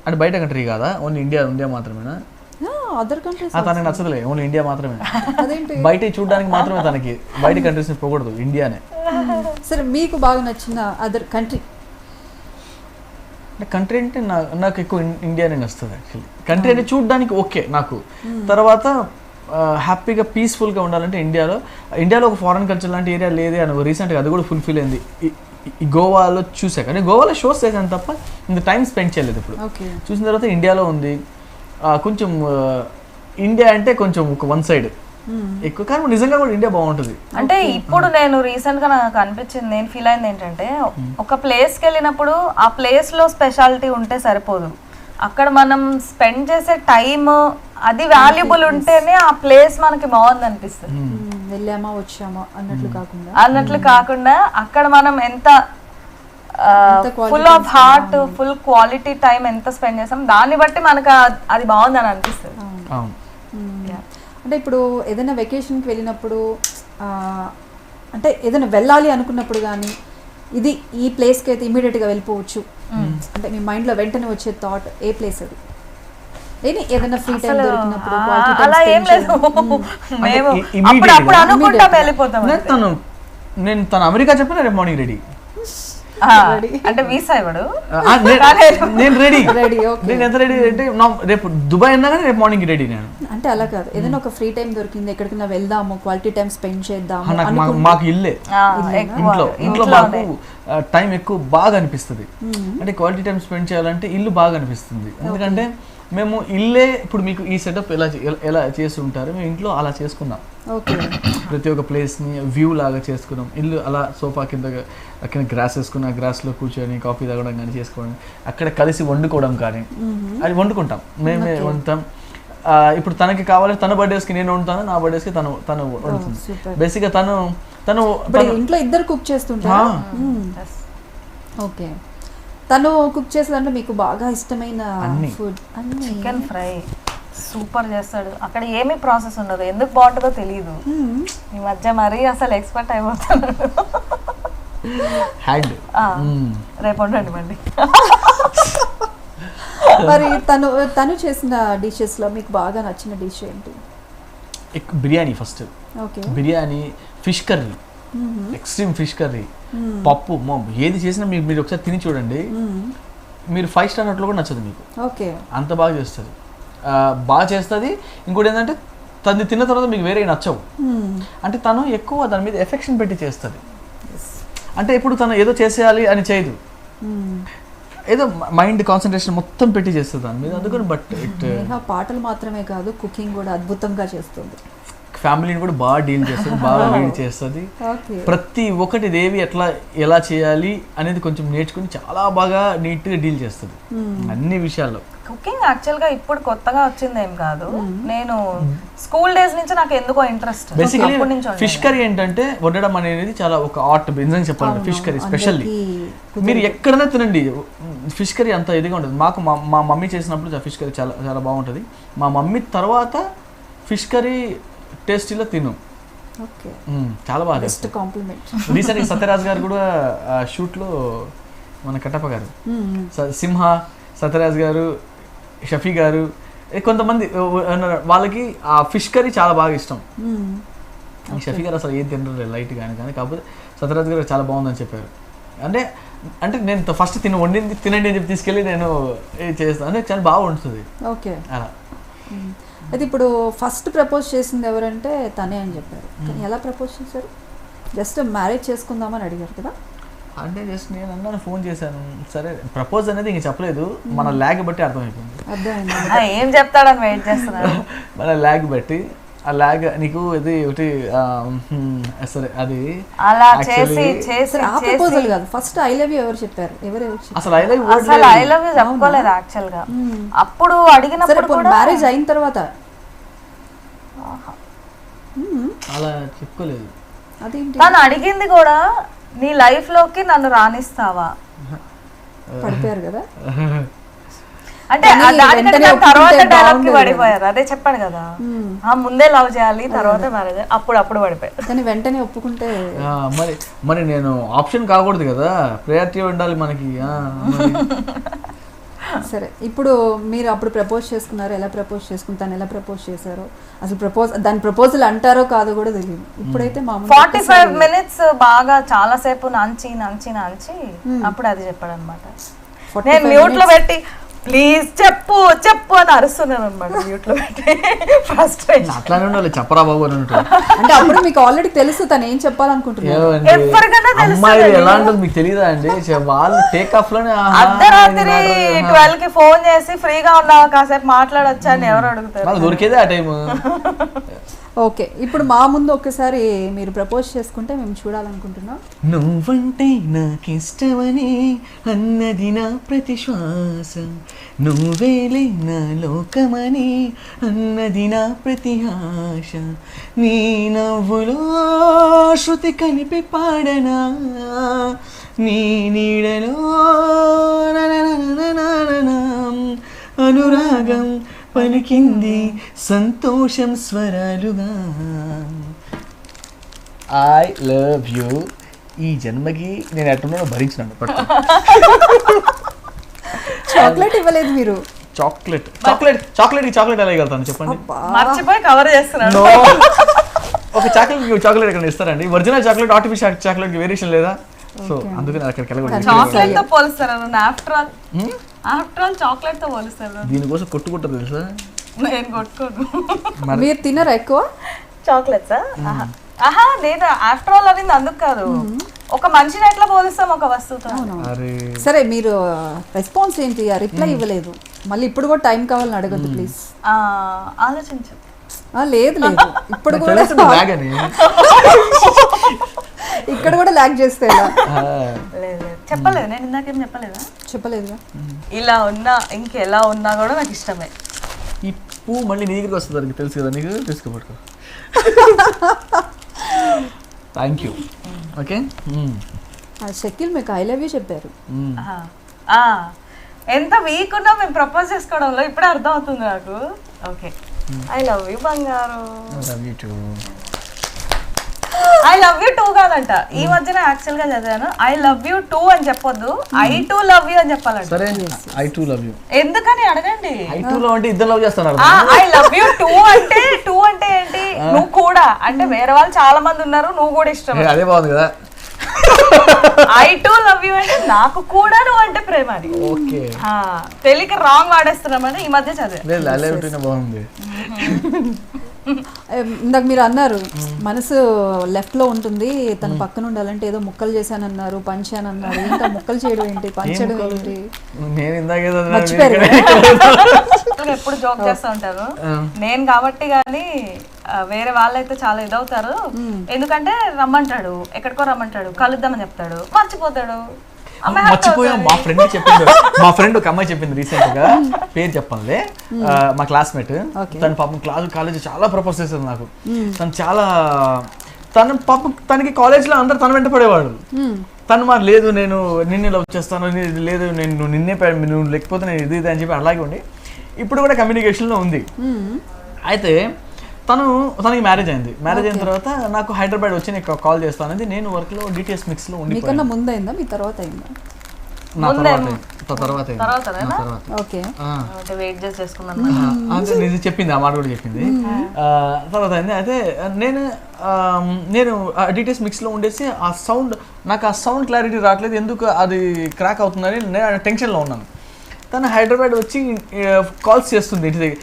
అంటే బయట కంట్రీ కాదా, ఓన్లీ ఇండియా మాత్రమేనా? అదర్ కంట్రీస్ తనకి నచ్చదులే, ఓన్లీ ఇండియా మాత్రమే. అదేంటి? బయట చూడడానికి మాత్రమే తనకి, బయట కంట్రీస్ పోకూడదు, ఇండియానే. సరే మీకు బాగా నచ్చిన అదర్ కంట్రీ? కంట్రీ అంటే నాకు ఎక్కువ ఇండియానే నచ్చుతుంది యాక్చువల్లీ. కంట్రీ అంటే చూడడానికి ఓకే నాకు, తర్వాత హ్యాపీగా పీస్ఫుల్గా ఉండాలంటే ఇండియాలో ఒక ఫారెన్ కల్చర్ లాంటి ఏరియా లేదే అని రీసెంట్గా అది కూడా ఫుల్ఫిల్ అయింది ఈ గోవాలో చూసాక. కానీ గోవాలో షోస్ చేశాను తప్ప ఇంత టైం స్పెండ్ చేయలేదు. ఇప్పుడు చూసిన తర్వాత ఇండియాలో ఉంది కొంచెం, ఇండియా అంటే కొంచెం ఒక వన్ సైడ్ ఎక్కువ, కానీ నిజంగా కూడా ఇండియా బాగుంటుంది. అంటే ఇప్పుడు నేను రీసెంట్ గా నాకు అనిపించింది, నేను ఫీల్ అయింది ఏంటంటే, ఒక ప్లేస్కి వెళ్ళినప్పుడు ఆ ప్లేస్ లో స్పెషాలిటీ ఉంటే సరిపోదు, అక్కడ మనం స్పెండ్ చేసే టైం అది వాల్యుబుల్ ఉంటేనే ఆ ప్లేస్ మనకి బాగుంది అనిపిస్తుంది. వెళ్ళామా వచ్చామా అన్నట్లు కాకుండా అక్కడ మనం ఎంత full of heart, full quality time ఎంత స్పెండ్ చేస్తాం, దాన్ని బట్టి మనకు అది బాగుంది అని అనిపిస్తుంది. అంటే ఇప్పుడు ఏదైనా వెకేషన్కి వెళ్ళినప్పుడు అంటే ఏదైనా వెళ్ళాలి అనుకున్నప్పుడు కానీ ఇది ఈ ప్లేస్కి అయితే ఇమీడియట్గా వెళ్ళిపోవచ్చు అంటే మీ మైండ్లో వెంటనే వచ్చే థాట్ ఏ ప్లేస్ అది? ఏదైనా ఫ్రీ టైం దొరికినప్పుడు అలా ఏం లేదు, మేము అప్పుడప్పుడు అనుకుంటాం వెళ్ళిపోతాం. నేను తను అమెరికా చెప్పిన రేపు మార్నింగ్ రెడీ అంటే వీసా ఇవ్వడు, నేను రెడీ. నేను ఎంత రెడీ అంటే రేపు దుబాయ్ అన్నా కానీ రేపు మార్నింగ్ రెడీ నేను. అంటే అలా కాదు, ఏదైనా ఒక ఫ్రీ టైం దొరికింది ఎక్కడికైనా వెళ్దాము, క్వాలిటీ టైం స్పెండ్ చేద్దాము. మాకు ఇంట్లో మాకు టైం ఎక్కువ బాగా అనిపిస్తుంది. అంటే క్వాలిటీ టైం స్పెండ్ చేయాలంటే ఇల్లు బాగా అనిపిస్తుంది. ఎందుకంటే మేము ఇల్లే ఇప్పుడు మీకు ఈ సెటప్ ఎలా చేసి ఉంటారు, మేము ఇంట్లో అలా చేసుకున్నాం. ప్రతి ఒక్క ప్లేస్ని వ్యూ లాగా చేసుకున్నాం. ఇల్లు అలా సోఫా కింద అక్కడ గ్రాస్ వేసుకుని ఆ గ్రాస్లో కూర్చొని కాఫీ తాగడం కానీ చేసుకోవడం, అక్కడ కలిసి వండుకోవడం కానీ అది వండుకుంటాం, మేమే వండుతాం. ఇప్పుడు తనకి కావాలి తన బర్త్డేస్కి నేను వండుతాను, నా బర్త్డేస్కి తను వండుతుంది. బేసిక్గా తను ఇంట్లో ఇద్దరు కుక్ చేస్తుంటా. ఓకే, తను కుక్ చేసేదంటే మీకు బాగా ఇష్టమైన ఫుడ్? చికెన్ ఫ్రై సూపర్ చేస్తాడు. అక్కడ ఏమీ ప్రాసెస్ ఉండదు, ఎందుకు బాగుంటుందో తెలియదు. ఈ మధ్య మరీ అసలు ఎక్స్పర్ట్ అయిపోతాను. రేపు ఉండండి మండి. మరి తను చేసిన డిషెస్ లో మీకు బాగా నచ్చిన డిష్ ఏంటి? Biryani. First biryani, fish curry, extreme fish curry, పప్పు, ఏది చేసినా మీరు ఒకసారి తిని చూడండి, మీరు 5 స్టార్ హోటల్ కూడా నచ్చదు మీకు. అంత బాగా చేస్తుంది, బాగా చేస్తుంది. ఇంకోటి ఏంటంటే తను తిన్న తర్వాత మీకు వేరే నచ్చవు. అంటే తను ఎక్కువ దాని మీద ఎఫెక్షన్ పెట్టి చేస్తుంది. అంటే ఇప్పుడు తను ఏదో చేసేయాలి అని చేయదు, ఏదో మైండ్ కాన్సన్ట్రేషన్ మొత్తం పెట్టి చేస్తుంది దాని మీద. అందుకని బట్ పాటలు మాత్రమే కాదు, కుకింగ్ కూడా అద్భుతంగా చేస్తుంది. ఫ్యామిలీని కూడా బాగా డీల్ చేస్తుంది, బాగా లీడ్ చేస్తుంది. ప్రతి ఒక్కటి దేవి ఎలా చేయాలి అనేది కొంచెం నేర్చుకుని చాలా బాగా నీట్గా డీల్ చేస్తుంది అన్ని విషయాల్లో. కుకింగ్ యాక్చువల్గా ఇప్పుడు కొత్తగా వచ్చింది ఏం కాదు, నేను స్కూల్ డేస్ నుంచి నాకు ఎందుకో ఇంట్రెస్ట్. బేసికలీ ఫిష్ కర్రీ ఏంటంటే వండడం అనేది చాలా ఒక ఆర్ట్, నిజంగా చెప్పాలి. ఫిష్ కర్రీ స్పెషల్లీ మీరు ఎక్కడైనా తినండి, ఫిష్ కర్రీ అంత ఇదిగా ఉంటుంది. మాకు మా మమ్మీ చేసినప్పుడు ఫిష్ కర్రీ చాలా చాలా బాగుంటుంది. మా మమ్మీ తర్వాత ఫిష్ కర్రీ టేస్టీలో తిను, చాలా బాగా. రీసెంట్గా సత్యరాజ్ గారు కూడా షూట్లో, మన కట్టప్ప గారు, సింహ, సత్యరాజ్ గారు, షఫీ గారు, కొంతమంది వాళ్ళకి ఆ ఫిష్ కర్రీ చాలా బాగా ఇష్టం. షఫీ గారు అసలు ఏం తినరు లైట్ కానీ కాకపోతే సత్యరాజ్ గారు చాలా బాగుందని చెప్పారు. అంటే నేను ఫస్ట్ వండింది తినండి అని చెప్పి తీసుకెళ్ళి నేను చేస్తాను, అంటే చాలా బాగా ఉంటుంది. ఓకే, అలా. అయితే ఇప్పుడు ఫస్ట్ ప్రపోజ్ చేసింది ఎవరంటే తనే అని చెప్పారు, కానీ ఎలా ప్రపోజ్ చేశారు? జస్ట్ మ్యారేజ్ చేసుకుందామని అడిగారు కదా? అంటే జస్ట్ నేను అన్నాను, ఫోన్ చేశాను, సరే ప్రపోజ్ అనేది ఇంక చెప్పలేదు, మన ల్యాగ్ బట్టి అర్థమైపోయింది. ఏం చెప్తాడని వెయిట్ చేస్తున్నాను. మన ల్యాగ్ బట్టి, ఆ ల్యాగ్ నీకు ఇది ఒకటి సరే అది అలా చేసి ప్రపోజల్ కాదు, ఫస్ట్ ఐ లవ్ యూ ఎవరు చెప్పారు? అసలు ఐ లవ్ యూ చెప్పుకోలేదు యాక్చువల్ గా. అప్పుడు అడిగినప్పుడు మ్యారేజ్ అయిన తర్వాత అలా చెప్పుకోలేదు. అదేంటి? తను అడిగింది కూడా, నీ లైఫ్ లోకి నన్ను రాణిస్తావా? పడిపోయారు కదా, అంటే తర్వాత డైలాగ్ కి పడిపోయారు. అదే చెప్పాడు కదా, ముందే లవ్ చేయాలి తర్వాత మ్యారేజ్, అప్పుడు పడిపోయారు. కానీ వెంటనే ఒప్పుకుంటే మరి నేను ఆప్షన్ కాకూడదు కదా, ప్రయారిటీ ఉండాలి మనకి. సరే ఇప్పుడు మీరు అప్పుడు ప్రపోజ్ చేసుకున్నారు, ఎలా ప్రపోజ్ చేసుకుని తను ఎలా ప్రపోజ్ చేశారో అసలు దాని ప్రపోజల్ అంటారో కాదో కూడా తెలియదు. ఇప్పుడైతే మామూలు 45 minutes బాగా చాలా సేపు నంచి అప్పుడు అది చెప్పాడు అనమాట. నేను మ్యూట్ లో పెట్టి ప్లీజ్ చెప్పు చెప్పు అని అరుస్తున్నాను అనమాట మ్యూట్ లో పెట్టి. ఫ్రస్ట్రేషన్ అట్లానే ఉండాలి, చెప్పరా బాబు అని ఉంటాడు. అంటే అప్పుడు మీకు ఆల్రెడీ తెలుసు తను ఏం చెప్పాలనుకుంటున్నారు. ఎవరికైనా అమ్మాయి ఎలా ఉంటుంది మీకు తెలియదా అండి, వాళ్ళు టేక్ ఆఫ్ లోనే అర్ధరాత్రి 12 కి ఫోన్ చేసి ఫ్రీగా ఉన్నావా కాసేపు మాట్లాడొచ్చా అని ఎవరు అడుగుతారు. దొరికేదే ఆ టైం. ఓకే, ఇప్పుడు మా ముందు ఒక్కసారి మీరు ప్రపోజ్ చేసుకుంటే మేము చూడాలనుకుంటున్నాం. నువ్వంటే నాకిష్టమని అన్నది నా ప్రతి శ్వాస, నువ్వేలే నా లోకమని అన్నది నా ప్రతి ఆశ, నీ నవ్వులో శృతి కలిపి పాడనా, నీ నీడలో అనురాగం పలికింది సంతోషం స్వరాలుగా. I love you. ఈ జన్మకి నేను ఎట్టున్నానో భరించినాను. చాక్లెట్ ఇవ్వలేదు మీరు. చాక్లెట్ ఎలా ఇవ్వగలుగుతాను చెప్పండి. మర్చిపోయి కవర్ చేస్తున్నాను. ఒక చాక్లెట్ ఎక్కడ ఇస్తారండి? ఒరిజినల్ చాక్లెట్ ఆర్టిఫిషియల్ చాక్లెట్ కి వేరియేషన్ లేదా? సో అందుకని అక్కడికి వెళ్ళకూడదు. చాక్లెట్ తో పోలుస్తారు. ఆఫ్టర్ ఆల్ చాక్లెట్ తో పోలుస్తారు. దీనికోసం కొట్టుకుంటారు తెలుసా? నేను కొట్టుకోను. మీరు తినరా ఎక్కువ చాక్లెట్స్? ఆహా లేదు, ఆఫ్టర్ ఆల్ అనేది అందుకు కాదు, ఒక మనిషిని ఎట్లా పోలిస్తాం ఒక వస్తువుతో. సరే మీరు రెస్పాన్స్ ఏంటి? రిప్లై ఇవ్వలేదు, మళ్ళీ ఇప్పుడు కూడా టైం కావాలని అడగద్దు ప్లీజ్. ఆలోచించు. లేదు ఇప్పుడు కూడా ఇక్కడ కూడా లాగ్ చేస్తే చెప్పలేదు. నేను ఇందాకేం చెప్పలేదా? ఇలా ఉన్నా ఇంకెలా ఉన్నా కూడా నాకు ఇష్టమే. ఈ పువ్వు మళ్ళీ నీ దగ్గరికి వస్తుంది, తెలుసు కదా నీకు, తీసుకోబట్టుకో. Thank you. ఓకే, షకీల్ మీకు ఐ లవ్ యూ చెప్పారు. ఎంత వీక్ ఉన్నా మేము ప్రపోజ్ చేసుకోవడంలో ఇప్పుడే అర్థం అవుతుంది నాకు. ఓకే, ఐ లవ్ యూ బంగారు. ఐ లవ్ యూ టూ కాదంట. ఈ మధ్యన యాక్చువల్ గా చదివాను ఐ లవ్ యూ టూ అని చెప్పొద్దు, ఐ టూ లవ్ యూ అని చెప్పాలంట. సరే, ఐ టూ లవ్ యూ ఎందుకని అడగండి. ఐ టూ లవ్ అంటే ఇద్దరు లవ్ చేస్తున్నారు. ఐ లవ్ యూ టూ అంటే ఏంటి? నువ్వు కూడా అంటే వేరే వాళ్ళు చాలా మంది ఉన్నారు, నువ్వు కూడా ఇష్టం. అదే బాగుంది కదా. ఐ టూ లవ్ యూ అంటే నాకు కూడా నువ్వు అంటే ప్రేమ అని. ఓకే, తెలియక రాంగ్ వాడేస్తున్నామని ఈ మధ్య చదివా. బాగుంది. ఇందాక మీరు అన్నారు మనసు లెఫ్ట్ లో ఉంటుంది, తన పక్కన ఉండాలంటే ఏదో ముక్కలు చేశానన్నారు, పంచానన్నారు. ఇంకా ముక్కలు చేయడం ఏంటి, పంచడం ఏంటి? నేను ఇందాకే ఎప్పుడు జోక్ చేస్తూ ఉంటారు. నేను కాబట్టి గానీ వేరే వాళ్ళైతే చాలా ఇదవుతారు. ఎందుకంటే రమ్మంటాడు, ఎక్కడికో రమ్మంటాడు, కలుద్దామని చెప్తాడు, మర్చిపోతాడు. మర్చిపోయా. మా ఫ్రెండ్ ఒక అమ్మాయి చెప్పింది రీసెంట్ గా, పేరు చెప్పాలి, మా క్లాస్మేట్. తన పాపం కాలేజ్ చాలా ప్రపోజ్ చేస్తుంది నాకు. తను పాపం తనకి కాలేజ్ లో అందరు తన వెంట పడేవాడు. తను మరి లేదు నేను నిన్నే లవ్ చేస్తాను, లేదు నేను నిన్నే, నువ్వు లేకపోతే నేను ఇది అని చెప్పి అలాగే ఉండి ఇప్పుడు కూడా కమ్యూనికేషన్ లో ఉంది. అయితే తనకి మ్యారేజ్ అయింది. మ్యారేజ్ అయిన తర్వాత నాకు హైదరాబాద్ వచ్చి నీకు కాల్ చేస్తాను అనేది. నేను వర్క్ లో డిటిఎస్ మిక్స్ లో ఉండి ముందైందా మీ తర్వాత అయిందా? చెప్పింది ఆ మాట కూడా చెప్పింది. తర్వాత అయింది. అయితే నేను డిటిఎస్ మిక్స్ లో ఉండేసి నాకు ఆ సౌండ్ క్లారిటీ రావట్లేదు, ఎందుకు అది క్రాక్ అవుతుందని నేను టెన్షన్ లో ఉన్నాను. తను హైదరాబాద్ వచ్చి కాల్స్ చేస్తుంది ఇంటి దగ్గర.